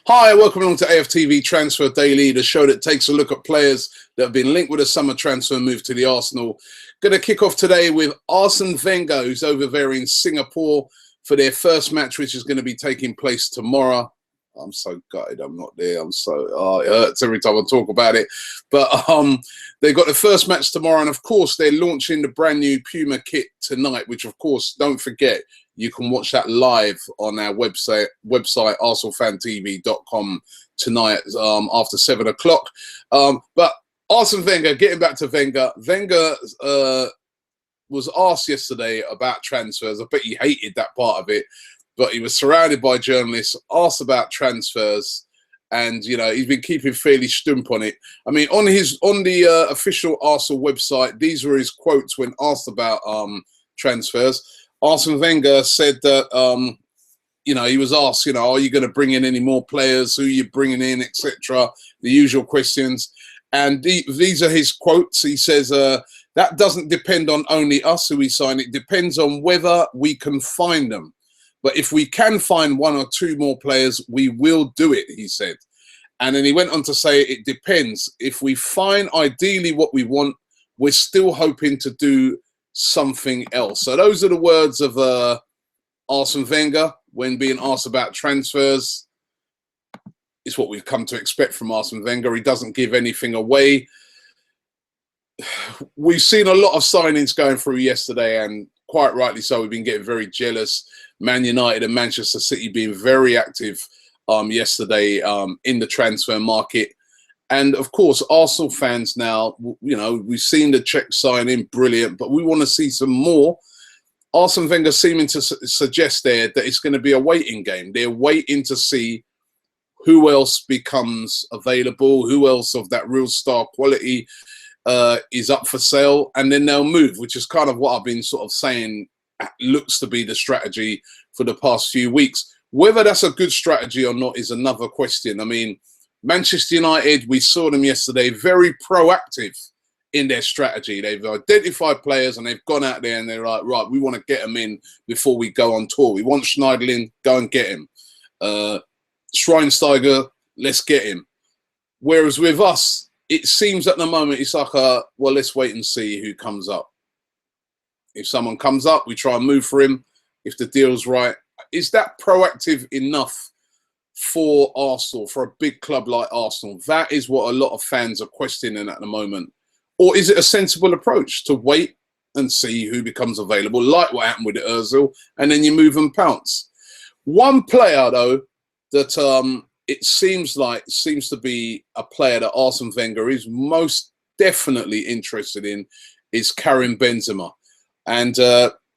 Hi, welcome along to AFTV Transfer Daily, the show that takes a look at players that have been linked with a summer transfer move to the Arsenal. Going to kick off today with Arsene Wenger, who's over there in Singapore for their first match, which is going to be taking place tomorrow. I'm so gutted I'm not there. It hurts every time I talk about it. But they've got the first match tomorrow, and of course they're launching the brand new Puma kit tonight, which of course, don't forget, you can watch that live on our website arsenalfantv.com tonight after 7 o'clock. But Arsene Wenger, getting back to Wenger, was asked yesterday about transfers. I bet he hated that part of it, but he was surrounded by journalists, asked about transfers, and he's been keeping fairly stump on it. I mean, on the official Arsenal website, these were his quotes when asked about transfers. Arsene Wenger said that he was asked, are you going to bring in any more players? Who are you bringing in, etc. The usual questions. And these are his quotes. He says, that doesn't depend on only us who we sign. It depends on whether we can find them. But if we can find one or two more players, we will do it, he said. And then he went on to say, it depends. If we find ideally what we want, we're still hoping to do something else. So those are the words of Arsene Wenger when being asked about transfers. It's what we've come to expect from Arsene Wenger. He doesn't give anything away. We've seen a lot of signings going through yesterday, and quite rightly so. We've been getting very jealous. Man United and Manchester City being very active yesterday in the transfer market. And of course, Arsenal fans now, we've seen the Czech signing, brilliant, but we want to see some more. Arsene Wenger seeming to suggest there that it's going to be a waiting game. They're waiting to see who else becomes available, who else of that real star quality is up for sale, and then they'll move, which is kind of what I've been sort of saying looks to be the strategy for the past few weeks. Whether that's a good strategy or not is another question. I mean, Manchester United, we saw them yesterday, very proactive in their strategy. They've identified players and they've gone out there and they're like, right, we want to get them in before we go on tour. We want Schneiderlin, go and get him. Schweinsteiger, let's get him. Whereas with us, it seems at the moment it's like, well, let's wait and see who comes up. If someone comes up, we try and move for him. If the deal's right, is that proactive enough for Arsenal, for a big club like Arsenal? That is what a lot of fans are questioning at the moment. Or is it a sensible approach to wait and see who becomes available, like what happened with Özil, and then you move and pounce? One player, though, that it seems to be a player that Arsene Wenger is most definitely interested in is Karim Benzema. And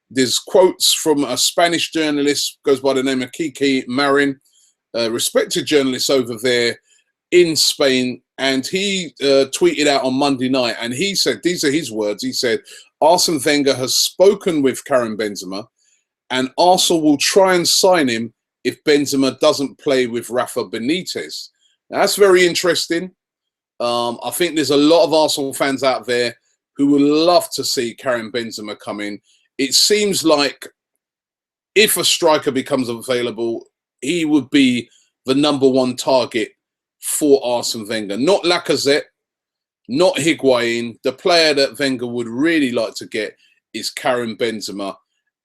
there's quotes from a Spanish journalist, goes by the name of Kiki Marin, respected journalist over there in Spain, and he tweeted out on Monday night, and he said, these are his words, he said, Arsene Wenger has spoken with Karim Benzema, and Arsenal will try and sign him if Benzema doesn't play with Rafa Benitez. Now, that's very interesting. I think there's a lot of Arsenal fans out there who would love to see Karim Benzema come in. It seems like if a striker becomes available, he would be the #1 target for Arsene Wenger. Not Lacazette, not Higuain. The player that Wenger would really like to get is Karim Benzema.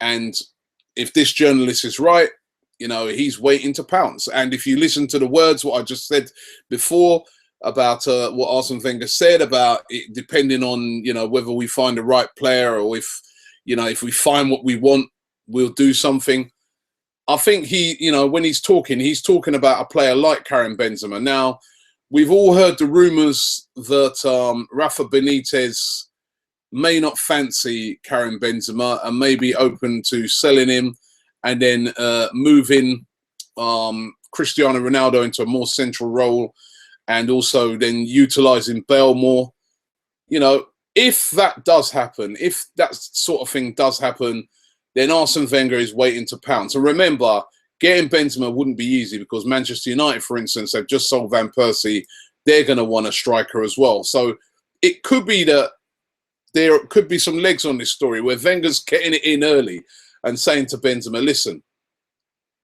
And if this journalist is right, he's waiting to pounce. And if you listen to the words, what I just said before about what Arsene Wenger said about it, depending on, whether we find the right player or if we find what we want, we'll do something. I think when he's talking about a player like Karim Benzema. Now, we've all heard the rumours that Rafa Benitez may not fancy Karim Benzema and may be open to selling him and then moving Cristiano Ronaldo into a more central role and also then utilising Bale more. If that does happen, if that sort of thing does happen, then Arsene Wenger is waiting to pounce. And remember, getting Benzema wouldn't be easy because Manchester United, for instance, have just sold Van Persie. They're going to want a striker as well. So it could be that there could be some legs on this story where Wenger's getting it in early and saying to Benzema, listen,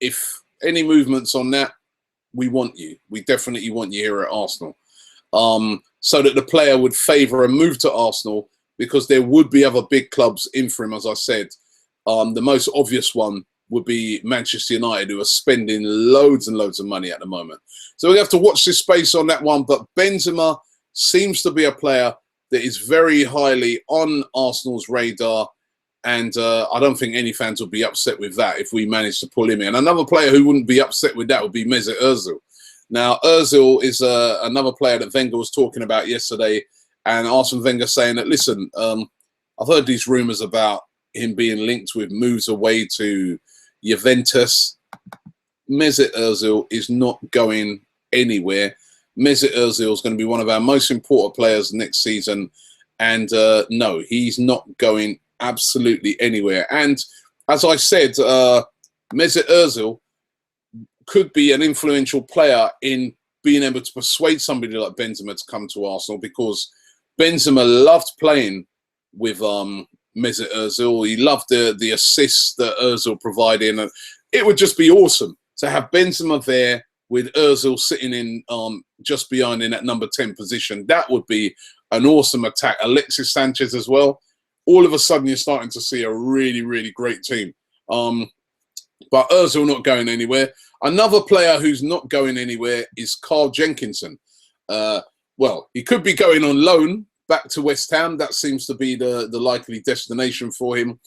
if any movements on that, we want you. We definitely want you here at Arsenal. So that the player would favour a move to Arsenal, because there would be other big clubs in for him, as I said. The most obvious one would be Manchester United, who are spending loads and loads of money at the moment. So we have to watch this space on that one. But Benzema seems to be a player that is very highly on Arsenal's radar. And I don't think any fans would be upset with that if we managed to pull him in. Another player who wouldn't be upset with that would be Mesut Özil. Now, Özil is another player that Wenger was talking about yesterday. And Arsene Wenger saying that, listen, I've heard these rumours about him being linked with moves away to Juventus. Mesut Özil is not going anywhere. Mesut Özil is going to be one of our most important players next season. And no, he's not going absolutely anywhere. And as I said, Mesut Özil could be an influential player in being able to persuade somebody like Benzema to come to Arsenal, because Benzema loved playing with Mesut Özil. He loved the assists that Özil provided. And it would just be awesome to have Benzema there with Özil sitting in just behind in that number 10 position. That would be an awesome attack. Alexis Sanchez as well. All of a sudden, you're starting to see a really, really great team. But Özil not going anywhere. Another player who's not going anywhere is Carl Jenkinson. Well, he could be going on loan back to West Ham. That seems to be the likely destination for him.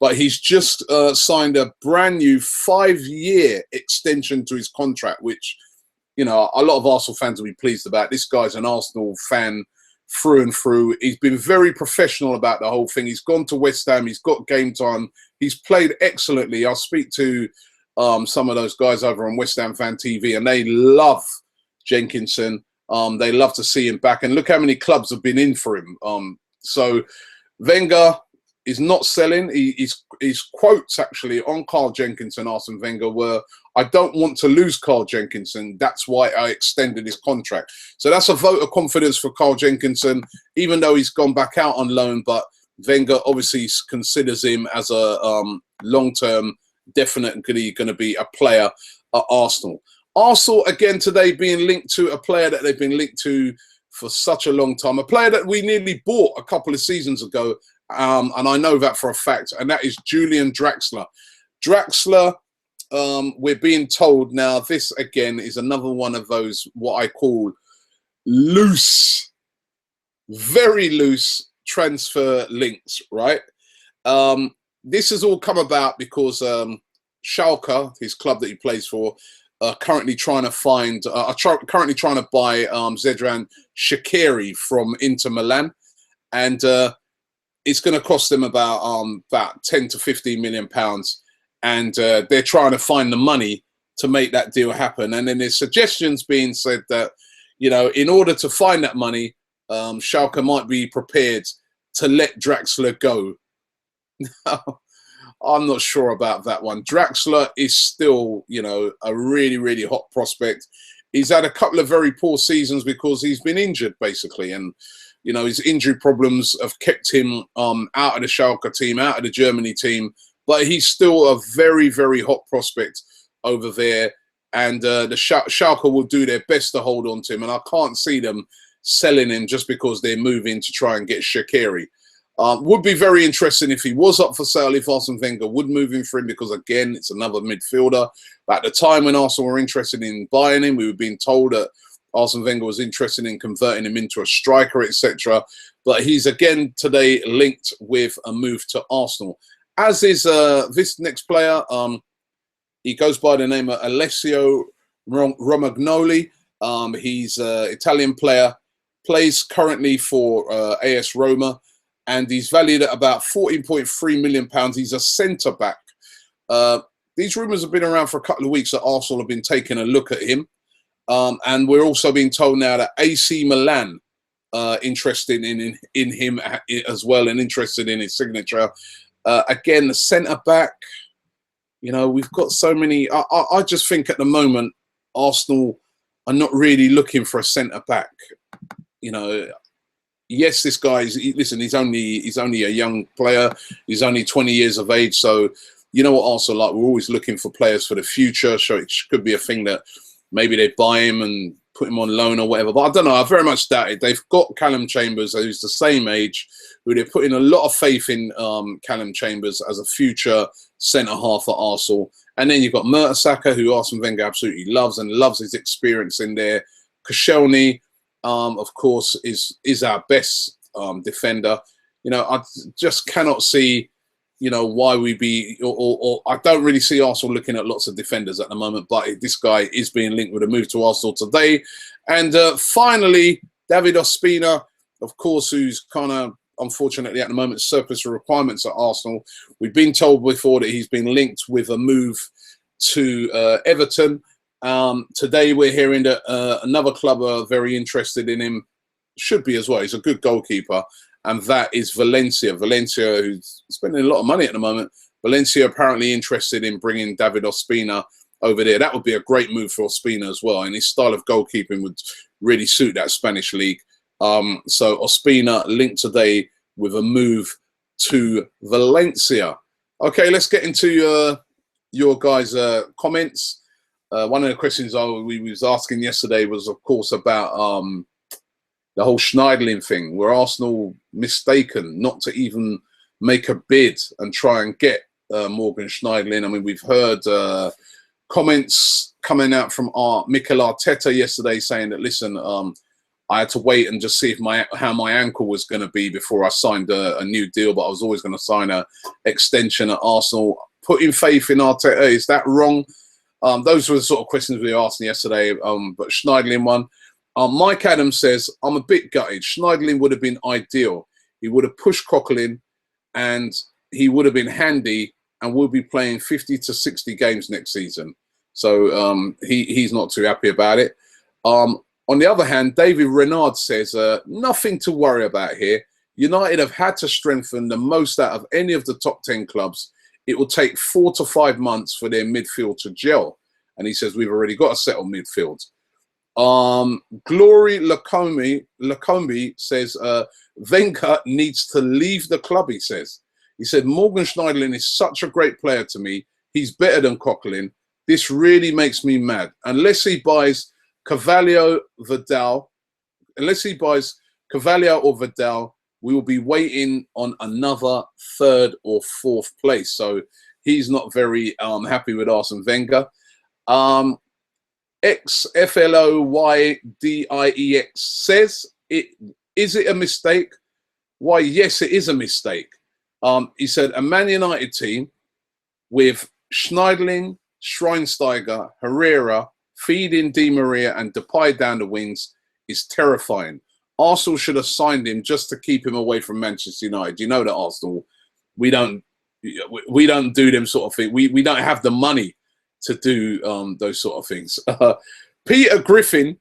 But he's just signed a brand new 5-year extension to his contract, which, you know, a lot of Arsenal fans will be pleased about. This guy's an Arsenal fan through and through. He's been very professional about the whole thing. He's gone to West Ham. He's got game time. He's played excellently. I'll speak to some of those guys over on West Ham Fan TV, and they love Jenkinson. They love to see him back. And look how many clubs have been in for him. So Wenger is not selling. His quotes actually on Carl Jenkinson, Arsene Wenger, were, "I don't want to lose Carl Jenkinson. That's why I extended his contract." So that's a vote of confidence for Carl Jenkinson, even though he's gone back out on loan. But Wenger obviously considers him as a long-term, definitely going to be a player at Arsenal. Arsenal, again, today being linked to a player that they've been linked to for such a long time, a player that we nearly bought a couple of seasons ago, and I know that for a fact, and that is Julian Draxler. Draxler, we're being told now, this again is another one of those, what I call loose, very loose transfer links, right? This has all come about because Schalke, his club that he plays for, are currently trying to find, currently trying to buy Xherdan Shaqiri from Inter Milan, and it's going to cost them about 10 to 15 million pounds, and they're trying to find the money to make that deal happen. And then there's suggestions being said that, you know, in order to find that money, Schalke might be prepared to let Draxler go. I'm not sure about that one. Draxler is still, you know, a really, really hot prospect. He's had a couple of very poor seasons because he's been injured, basically. And, you know, his injury problems have kept him out of the Schalke team, out of the Germany team. But he's still a very, very hot prospect over there. And the Schalke will do their best to hold on to him. And I can't see them selling him just because they're moving to try and get Shaqiri. Would be very interesting if he was up for sale, if Arsene Wenger would move him for him, because, again, it's another midfielder. At the time when Arsenal were interested in buying him, we were being told that Arsene Wenger was interested in converting him into a striker, etc. But he's, again, today linked with a move to Arsenal. As is this next player. He goes by the name of Alessio Romagnoli. He's an Italian player, plays currently for AS Roma, and he's valued at about £14.3 million. He's a centre-back. These rumours have been around for a couple of weeks that Arsenal have been taking a look at him. And we're also being told now that AC Milan interested in him as well, and interested in his signature. Again, the centre-back, you know, we've got so many. I just think at the moment, Arsenal are not really looking for a centre-back. You know, yes, this guy is, listen, he's only a young player. He's only 20 years of age. So, you know what Arsenal like, we're always looking for players for the future. So it could be a thing that maybe they buy him and put him on loan or whatever. But I don't know. I very much doubt it. They've got Callum Chambers, who's the same age, who they're putting a lot of faith in Callum Chambers as a future centre-half at Arsenal. And then you've got Mertesacker, who Arsene Wenger absolutely loves and loves his experience in there. Koscielny, of course, is our best defender. You know, I just cannot see, you know, why we be, or I don't really see Arsenal looking at lots of defenders at the moment, but this guy is being linked with a move to Arsenal today. And finally, David Ospina, of course, who's kind of, unfortunately, at the moment, surplus requirements at Arsenal. We've been told before that he's been linked with a move to Everton. Today, we're hearing that another club are very interested in him, should be as well. He's a good goalkeeper. And that is Valencia. Valencia, who's spending a lot of money at the moment. Valencia apparently interested in bringing David Ospina over there. That would be a great move for Ospina as well. And his style of goalkeeping would really suit that Spanish league. So Ospina linked today with a move to Valencia. Okay, let's get into your guys' comments. One of the questions we was asking yesterday was, of course, about the whole Schneiderlin thing. Were Arsenal mistaken not to even make a bid and try and get Morgan Schneiderlin? I mean, we've heard comments coming out from Mikel Arteta yesterday saying that, listen, I had to wait and just see if how my ankle was going to be before I signed a new deal, but I was always going to sign an extension at Arsenal. Putting faith in Arteta, is that wrong? Those were the sort of questions we were asking yesterday, but Schneiderlin one. Mike Adams says, I'm a bit gutted. Schneiderlin would have been ideal. He would have pushed Coquelin and he would have been handy and will be playing 50 to 60 games next season. So he's not too happy about it. On the other hand, David Renard says, nothing to worry about here. United have had to strengthen the most out of any of the top 10 clubs. It will take 4 to 5 months for their midfield to gel. And he says, we've already got a settled midfield. Glory Lacombe says, Wenger needs to leave the club, he says. He said, Morgan Schneiderlin is such a great player to me. He's better than Coquelin. This really makes me mad. Unless he buys Carvalho or Vidal, we will be waiting on another 3rd or 4th place. So he's not very happy with Arsene Wenger. XFLOYDIEX says, is it a mistake? Why, yes, it is a mistake. He said, a Man United team with Schneiderlin, Schweinsteiger, Herrera, feeding Di Maria and Depay down the wings is terrifying. Arsenal should have signed him just to keep him away from Manchester United. You know that Arsenal, we don't do them sort of thing. We don't have the money to do those sort of things. Peter Griffin,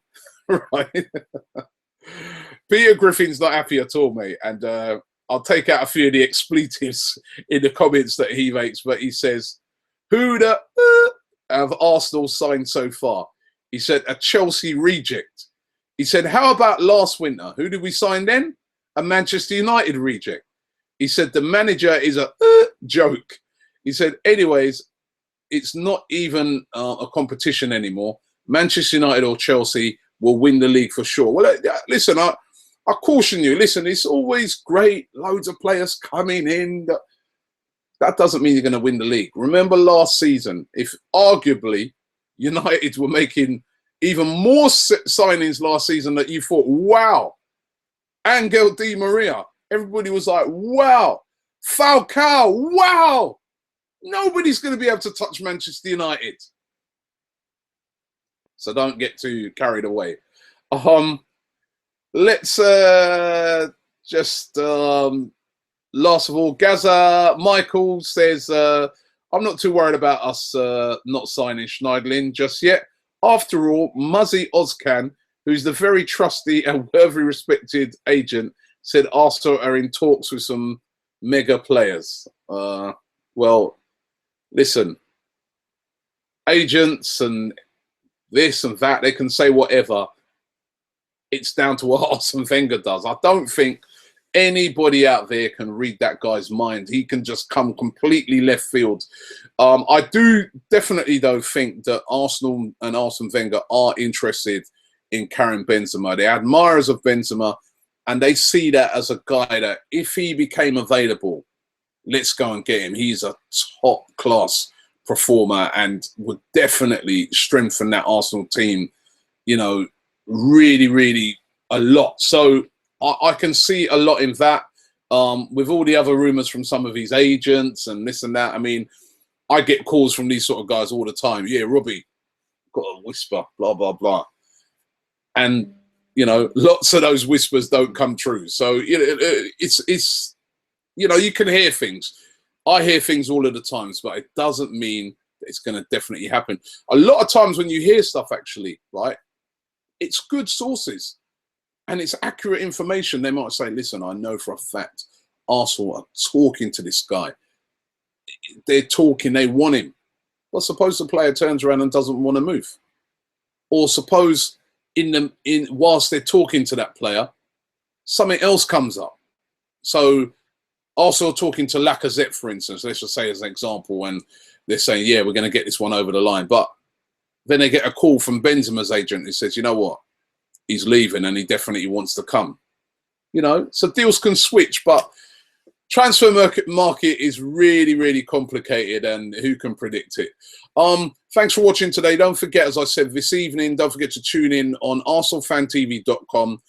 right? Peter Griffin's not happy at all, mate. And I'll take out a few of the expletives in the comments that he makes. But he says, who the have Arsenal signed so far? He said, a Chelsea reject. He said, how about last winter? Who did we sign then? A Manchester United reject. He said, the manager is a joke. He said, anyways, it's not even a competition anymore. Manchester United or Chelsea will win the league for sure. Well, listen, I caution you. Listen, it's always great. Loads of players coming in. That doesn't mean you're going to win the league. Remember last season, if arguably United were making even more signings last season that you thought, wow, Angel Di Maria. Everybody was like, wow, Falcao, wow. Nobody's going to be able to touch Manchester United. So don't get too carried away. Let's just, last of all, Gaza Michael says, I'm not too worried about us not signing Schneiderlin just yet. After all, Muzzy Ozcan, who's the very trusty and worthy respected agent, said Arsenal are in talks with some mega players. Well, listen, agents and this and that, they can say whatever. It's down to what Arsene Wenger does. I don't think Anybody out there can read that guy's mind. He can just come completely left field. I do definitely, though, think that Arsenal and Arsene Wenger are interested in Karim Benzema. They're admirers of Benzema, and they see that as a guy that if he became available, let's go and get him. He's a top-class performer and would definitely strengthen that Arsenal team, you know, really, really a lot. So I can see a lot in that. With all the other rumours from some of his agents and this and that, I mean, I get calls from these sort of guys all the time. Yeah, Robbie, got a whisper, blah, blah, blah. And, you know, lots of those whispers don't come true. So, you know, it's you know, you can hear things. I hear things all of the times, but it doesn't mean that it's going to definitely happen. A lot of times when you hear stuff, actually, right, it's good sources and it's accurate information. They might say, listen, I know for a fact Arsenal are talking to this guy. They're talking, they want him. Well, suppose the player turns around and doesn't want to move. Or suppose whilst they're talking to that player, something else comes up. So Arsenal talking to Lacazette, for instance, let's just say as an example, and they're saying, yeah, we're going to get this one over the line. But then they get a call from Benzema's agent who says, you know what, he's leaving and he definitely wants to come. You know, so deals can switch, but transfer market is really, really complicated, and who can predict it? Thanks for watching today. Don't forget, as I said, this evening, don't forget to tune in on ArsenalFanTV.com.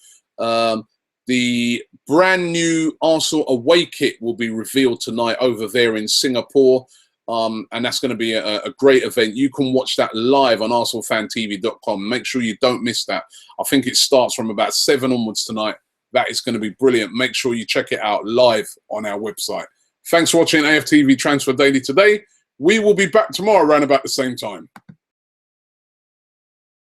The brand new Arsenal away kit will be revealed tonight over there in Singapore. And that's going to be a great event. You can watch that live on ArsenalFanTV.com. Make sure you don't miss that. I think it starts from about 7 onwards tonight. That is going to be brilliant. Make sure you check it out live on our website. Thanks for watching AFTV Transfer Daily today. We will be back tomorrow around about the same time.